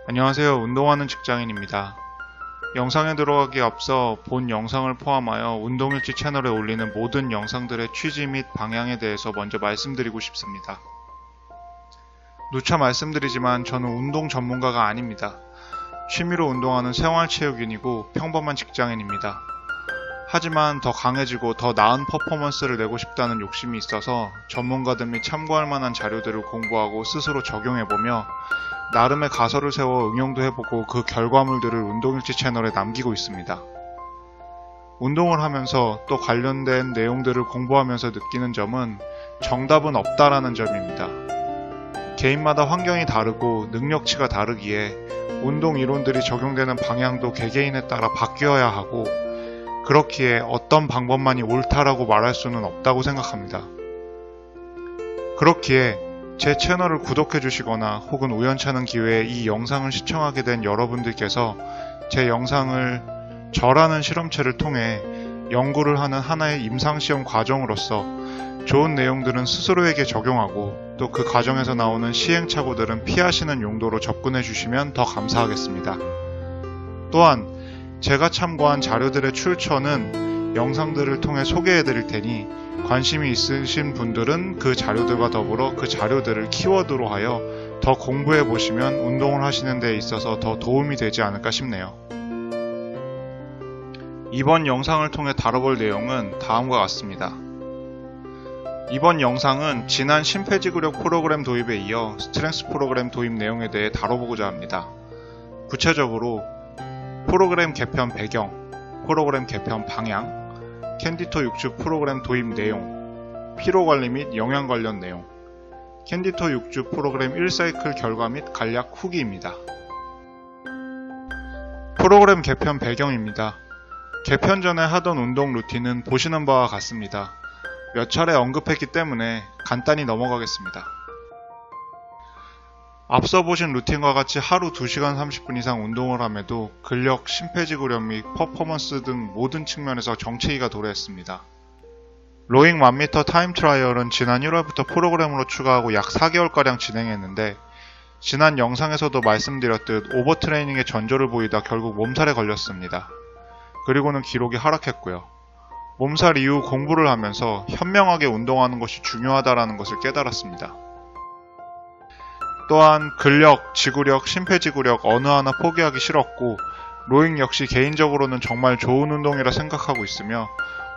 안녕하세요. 운동하는 직장인입니다. 영상에 들어가기에 앞서 본 영상을 포함하여 운동일지 채널에 올리는 모든 영상들의 취지 및 방향에 대해서 먼저 말씀드리고 싶습니다. 누차 말씀드리지만 저는 운동 전문가가 아닙니다. 취미로 운동하는 생활체육인이고 평범한 직장인입니다. 하지만 더 강해지고 더 나은 퍼포먼스를 내고 싶다는 욕심이 있어서 전문가들 및 참고할 만한 자료들을 공부하고 스스로 적용해보며 나름의 가설을 세워 응용도 해보고 그 결과물들을 운동일지 채널에 남기고 있습니다. 운동을 하면서 또 관련된 내용들을 공부하면서 느끼는 점은 정답은 없다라는 점입니다. 개인마다 환경이 다르고 능력치가 다르기에 운동 이론들이 적용되는 방향도 개개인에 따라 바뀌어야 하고 그렇기에 어떤 방법만이 옳다라고 말할 수는 없다고 생각합니다. 그렇기에 제 채널을 구독해 주시거나 혹은 우연찮은 기회에 이 영상을 시청하게 된 여러분들께서 제 영상을 저라는 실험체를 통해 연구를 하는 하나의 임상시험 과정으로서 좋은 내용들은 스스로에게 적용하고 또 그 과정에서 나오는 시행착오들은 피하시는 용도로 접근해 주시면 더 감사하겠습니다. 또한 제가 참고한 자료들의 출처는 영상들을 통해 소개해 드릴 테니 관심이 있으신 분들은 그 자료들과 더불어 그 자료들을 키워드로 하여 더 공부해 보시면 운동을 하시는 데 있어서 더 도움이 되지 않을까 싶네요. 이번 영상을 통해 다뤄볼 내용은 다음과 같습니다. 이번 영상은 지난 심폐지구력 프로그램 도입에 이어 스트렝스 프로그램 도입 내용에 대해 다뤄보고자 합니다. 구체적으로 프로그램 개편 배경, 프로그램 개편 방향, 캔디토 6주 프로그램 도입 내용, 피로관리 및 영양 관련 내용, 캔디토 6주 프로그램 1사이클 결과 및 간략 후기입니다. 프로그램 개편 배경입니다. 개편 전에 하던 운동 루틴은 보시는 바와 같습니다. 몇 차례 언급했기 때문에 간단히 넘어가겠습니다. 앞서 보신 루틴과 같이 하루 2시간 30분 이상 운동을 함에도 근력, 심폐지구력 및 퍼포먼스 등 모든 측면에서 정체기가 도래했습니다. 로잉 1000m 타임 트라이얼은 지난 1월부터 프로그램으로 추가하고 약 4개월가량 진행했는데 지난 영상에서도 말씀드렸듯 오버트레이닝에 전조를 보이다 결국 몸살에 걸렸습니다. 그리고는 기록이 하락했고요. 몸살 이후 공부를 하면서 현명하게 운동하는 것이 중요하다는 것을 깨달았습니다. 또한 근력, 지구력, 심폐지구력 어느 하나 포기하기 싫었고 로잉 역시 개인적으로는 정말 좋은 운동이라 생각하고 있으며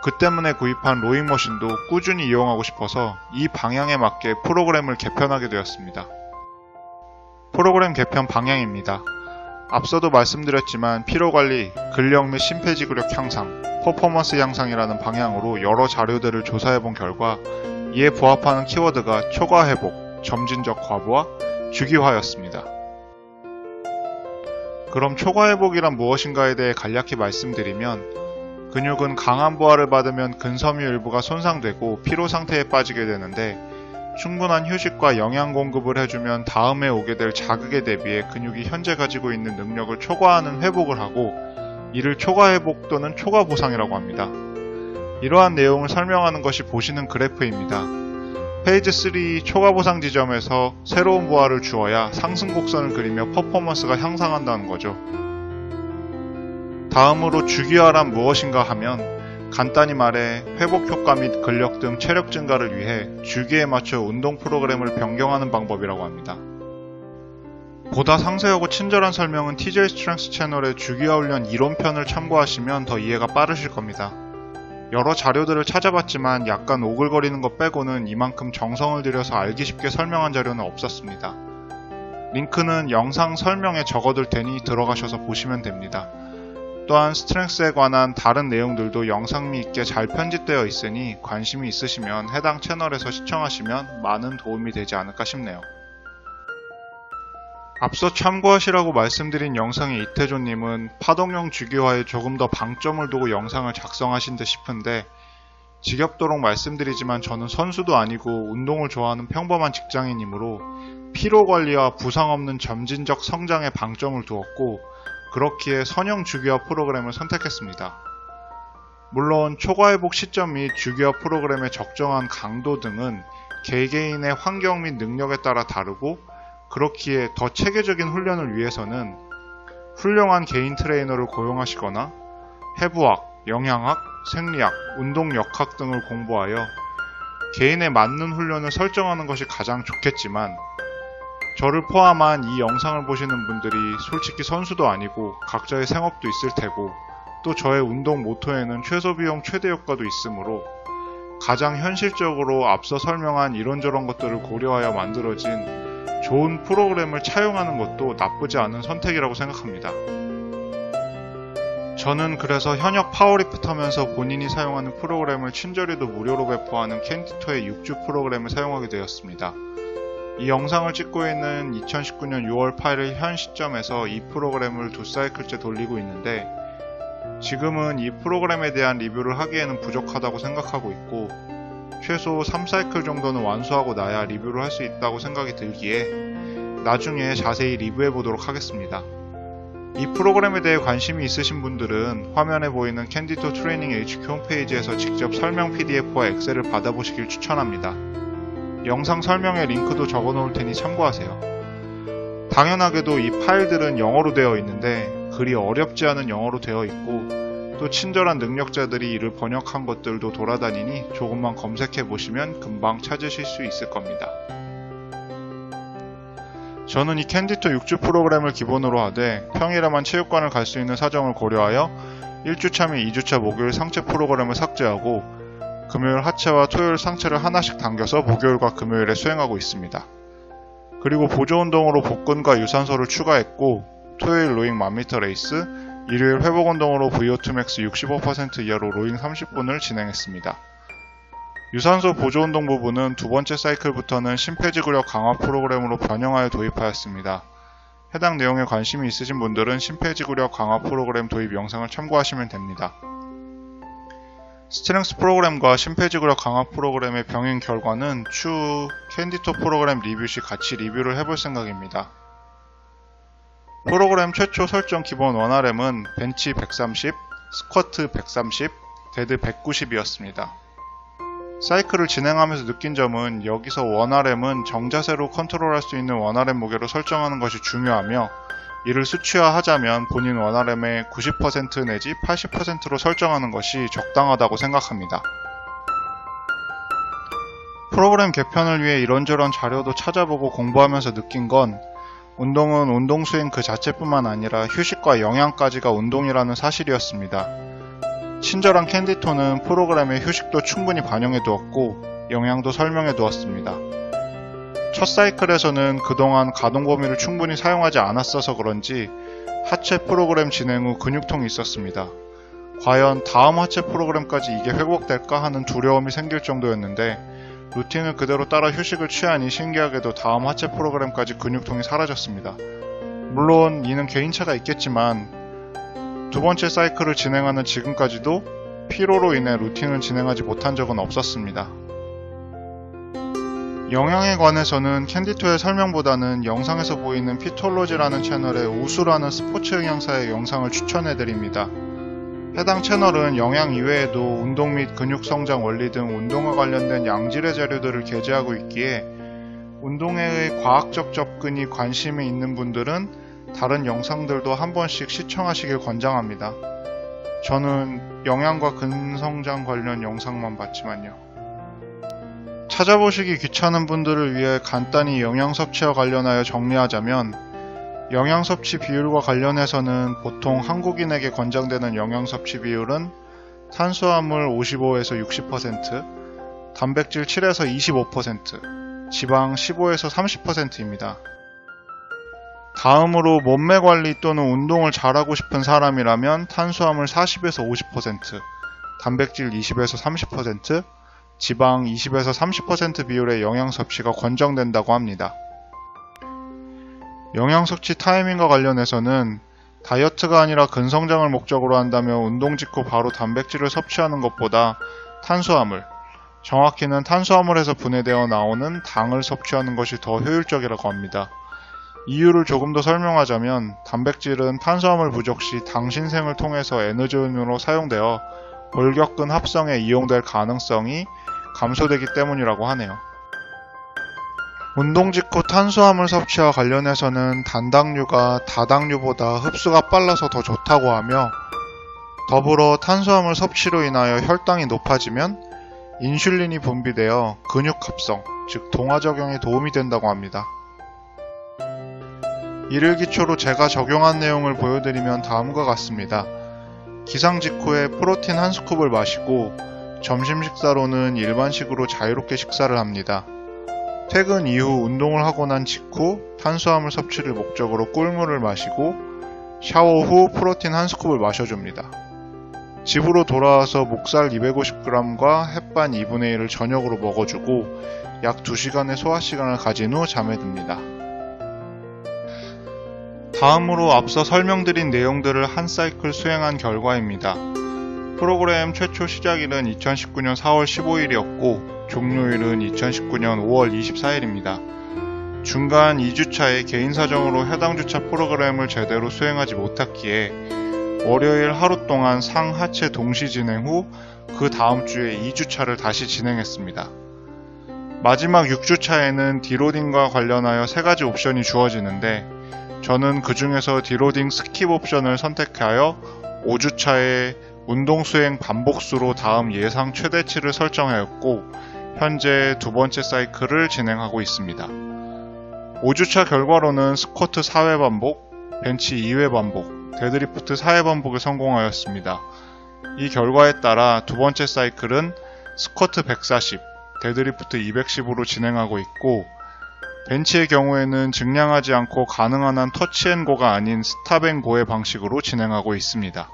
그 때문에 구입한 로잉 머신도 꾸준히 이용하고 싶어서 이 방향에 맞게 프로그램을 개편하게 되었습니다. 프로그램 개편 방향입니다. 앞서도 말씀드렸지만 피로관리, 근력 및 심폐지구력 향상, 퍼포먼스 향상이라는 방향으로 여러 자료들을 조사해본 결과 이에 부합하는 키워드가 초과회복, 점진적 과부하, 주기화였습니다. 그럼 초과회복이란 무엇인가에 대해 간략히 말씀드리면 근육은 강한 부하를 받으면 근섬유 일부가 손상되고 피로 상태에 빠지게 되는데 충분한 휴식과 영양 공급을 해주면 다음에 오게 될 자극에 대비해 근육이 현재 가지고 있는 능력을 초과하는 회복을 하고 이를 초과회복 또는 초과보상이라고 합니다. 이러한 내용을 설명하는 것이 보시는 그래프입니다. 페이지 3 초과보상 지점에서 새로운 부하를 주어야 상승 곡선을 그리며 퍼포먼스가 향상한다는 거죠. 다음으로 주기화란 무엇인가 하면 간단히 말해 회복 효과 및 근력 등 체력 증가를 위해 주기에 맞춰 운동 프로그램을 변경하는 방법이라고 합니다. 보다 상세하고 친절한 설명은 TJ 스트렝스 채널의 주기화 훈련 이론편을 참고하시면 더 이해가 빠르실 겁니다. 여러 자료들을 찾아봤지만 약간 오글거리는 것 빼고는 이만큼 정성을 들여서 알기 쉽게 설명한 자료는 없었습니다. 링크는 영상 설명에 적어둘 테니 들어가셔서 보시면 됩니다. 또한 스트렝스에 관한 다른 내용들도 영상미 있게 잘 편집되어 있으니 관심이 있으시면 해당 채널에서 시청하시면 많은 도움이 되지 않을까 싶네요. 앞서 참고하시라고 말씀드린 영상의 이태조님은 파동형 주기화에 조금 더 방점을 두고 영상을 작성하신 듯 싶은데 지겹도록 말씀드리지만 저는 선수도 아니고 운동을 좋아하는 평범한 직장인이므로 피로관리와 부상 없는 점진적 성장에 방점을 두었고 그렇기에 선형 주기화 프로그램을 선택했습니다. 물론 초과회복 시점 및 주기화 프로그램의 적정한 강도 등은 개개인의 환경 및 능력에 따라 다르고 그렇기에 더 체계적인 훈련을 위해서는 훌륭한 개인 트레이너를 고용하시거나 해부학, 영양학, 생리학, 운동역학 등을 공부하여 개인에 맞는 훈련을 설정하는 것이 가장 좋겠지만, 저를 포함한 이 영상을 보시는 분들이 솔직히 선수도 아니고 각자의 생업도 있을 테고, 또 저의 운동 모토에는 최소 비용 최대 효과도 있으므로 가장 현실적으로 앞서 설명한 이런저런 것들을 고려하여 만들어진 좋은 프로그램을 차용하는 것도 나쁘지 않은 선택이라고 생각합니다. 저는 그래서 현역 파워리프터면서 본인이 사용하는 프로그램을 친절히도 무료로 배포하는 캔디토의 6주 프로그램을 사용하게 되었습니다. 이 영상을 찍고 있는 2019년 6월 8일 현 시점에서 이 프로그램을 2사이클째 돌리고 있는데, 지금은 이 프로그램에 대한 리뷰를 하기에는 부족하다고 생각하고 있고, 최소 3사이클 정도는 완수하고 나야 리뷰를 할 수 있다고 생각이 들기에 나중에 자세히 리뷰해 보도록 하겠습니다. 이 프로그램에 대해 관심이 있으신 분들은 화면에 보이는 캔디토 트레이닝 HQ 홈페이지에서 직접 설명 PDF와 엑셀을 받아보시길 추천합니다. 영상 설명에 링크도 적어 놓을 테니 참고하세요. 당연하게도 이 파일들은 영어로 되어 있는데 글이 어렵지 않은 영어로 되어 있고, 또 친절한 능력자들이 이를 번역한 것들도 돌아다니니 조금만 검색해 보시면 금방 찾으실 수 있을 겁니다. 저는 이 캔디토 6주 프로그램을 기본으로 하되 평일에만 체육관을 갈 수 있는 사정을 고려하여 1주차 및 2주차 목요일 상체 프로그램을 삭제하고 금요일 하체와 토요일 상체를 하나씩 당겨서 목요일과 금요일에 수행하고 있습니다. 그리고 보조운동으로 복근과 유산소를 추가했고, 토요일 로잉 1000m 레이스, 일요일 회복운동으로 VO2 max 65% 이하로 로잉 30분을 진행했습니다. 유산소 보조운동 부분은 두 번째 사이클부터는 심폐지구력 강화 프로그램으로 변형하여 도입하였습니다. 해당 내용에 관심이 있으신 분들은 심폐지구력 강화 프로그램 도입 영상을 참고하시면 됩니다. 스트렝스 프로그램과 심폐지구력 강화 프로그램의 병행 결과는 추후 캔디토 프로그램 리뷰 시 같이 리뷰를 해볼 생각입니다. 프로그램 최초 설정 기본 1RM은 벤치 130, 스쿼트 130, 데드 190이었습니다. 사이클을 진행하면서 느낀 점은 여기서 1RM은 정자세로 컨트롤할 수 있는 1RM 무게로 설정하는 것이 중요하며, 이를 수치화하자면 본인 1RM의 90% 내지 80%로 설정하는 것이 적당하다고 생각합니다. 프로그램 개편을 위해 이런저런 자료도 찾아보고 공부하면서 느낀 건, 운동은 운동 수행 그 자체뿐만 아니라 휴식과 영양까지가 운동이라는 사실이었습니다. 친절한 캔디토는 프로그램에 휴식도 충분히 반영해 두었고 영양도 설명해 두었습니다. 첫 사이클에서는 그동안 가동 범위를 충분히 사용하지 않았어서 그런지 하체 프로그램 진행 후 근육통이 있었습니다. 과연 다음 하체 프로그램까지 이게 회복될까 하는 두려움이 생길 정도였는데, 루틴을 그대로 따라 휴식을 취하니 신기하게도 다음 하체 프로그램까지 근육통이 사라졌습니다. 물론 이는 개인차가 있겠지만 두 번째 사이클을 진행하는 지금까지도 피로로 인해 루틴을 진행하지 못한 적은 없었습니다. 영양에 관해서는 캔디토의 설명보다는 영상에서 보이는 피톨로지라는 채널의 우수라는 스포츠 영양사의 영상을 추천해드립니다. 해당 채널은 영양 이외에도 운동 및 근육 성장 원리 등 운동과 관련된 양질의 자료들을 게재하고 있기에 운동에 과학적 접근이 관심이 있는 분들은 다른 영상들도 한 번씩 시청하시길 권장합니다. 저는 영양과 근성장 관련 영상만 봤지만요. 찾아보시기 귀찮은 분들을 위해 간단히 영양 섭취와 관련하여 정리하자면, 영양 섭취 비율과 관련해서는 보통 한국인에게 권장되는 영양 섭취 비율은 탄수화물 55에서 60%, 단백질 7에서 25%, 지방 15에서 30%입니다. 다음으로 몸매 관리 또는 운동을 잘하고 싶은 사람이라면 탄수화물 40에서 50%, 단백질 20에서 30%, 지방 20에서 30% 비율의 영양 섭취가 권장된다고 합니다. 영양 섭취 타이밍과 관련해서는 다이어트가 아니라 근성장을 목적으로 한다면 운동 직후 바로 단백질을 섭취하는 것보다 탄수화물, 정확히는 탄수화물에서 분해되어 나오는 당을 섭취하는 것이 더 효율적이라고 합니다. 이유를 조금 더 설명하자면, 단백질은 탄수화물 부족 시 당 신생을 통해서 에너지원으로 사용되어 골격근 합성에 이용될 가능성이 감소되기 때문이라고 하네요. 운동 직후 탄수화물 섭취와 관련해서는 단당류가 다당류보다 흡수가 빨라서 더 좋다고 하며, 더불어 탄수화물 섭취로 인하여 혈당이 높아지면 인슐린이 분비되어 근육 합성, 즉 동화적용에 도움이 된다고 합니다. 이를 기초로 제가 적용한 내용을 보여드리면 다음과 같습니다. 기상 직후에 프로틴 한 스쿱을 마시고 점심 식사로는 일반식으로 자유롭게 식사를 합니다. 퇴근 이후 운동을 하고 난 직후 탄수화물 섭취를 목적으로 꿀물을 마시고 샤워 후 프로틴 한 스쿱을 마셔줍니다. 집으로 돌아와서 목살 250g과 햇반 2분의 1을 저녁으로 먹어주고 약 2시간의 소화 시간을 가진 후 잠에 듭니다. 다음으로 앞서 설명드린 내용들을 한 사이클 수행한 결과입니다. 프로그램 최초 시작일은 2019년 4월 15일이었고 종료일은 2019년 5월 24일입니다. 중간 2주차에 개인 사정으로 해당 주차 프로그램을 제대로 수행하지 못했기에 월요일 하루 동안 상, 하체 동시 진행 후 그 다음 주에 2주차를 다시 진행했습니다. 마지막 6주차에는 디로딩과 관련하여 3가지 옵션이 주어지는데 저는 그 중에서 디로딩 스킵 옵션을 선택하여 5주차에 운동 수행 반복수로 다음 예상 최대치를 설정하였고 현재 두 번째 사이클을 진행하고 있습니다. 5주차 결과로는 스쿼트 4회 반복, 벤치 2회 반복, 데드리프트 4회 반복에 성공하였습니다. 이 결과에 따라 두 번째 사이클은 스쿼트 140, 데드리프트 210으로 진행하고 있고 벤치의 경우에는 증량하지 않고 가능한 한 터치앤고가 아닌 스탑앤고의 방식으로 진행하고 있습니다.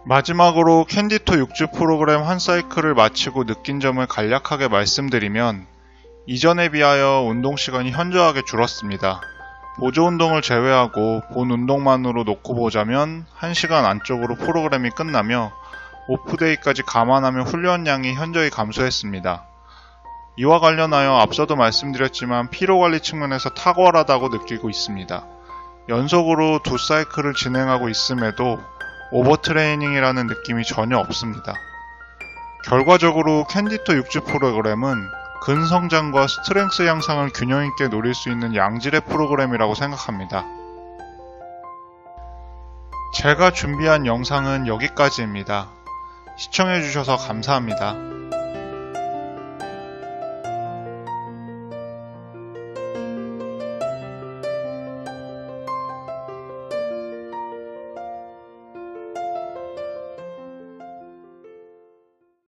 마지막으로 캔디토 6주 프로그램 한 사이클을 마치고 느낀 점을 간략하게 말씀드리면 이전에 비하여 운동 시간이 현저하게 줄었습니다. 보조 운동을 제외하고 본 운동만으로 놓고 보자면 1시간 안쪽으로 프로그램이 끝나며 오프데이까지 감안하면 훈련량이 현저히 감소했습니다. 이와 관련하여 앞서도 말씀드렸지만 피로관리 측면에서 탁월하다고 느끼고 있습니다. 연속으로 두 사이클을 진행하고 있음에도 오버트레이닝이라는 느낌이 전혀 없습니다. 결과적으로 캔디토 6주 프로그램은 근성장과 스트렝스 향상을 균형 있게 노릴 수 있는 양질의 프로그램이라고 생각합니다. 제가 준비한 영상은 여기까지입니다. 시청해주셔서 감사합니다.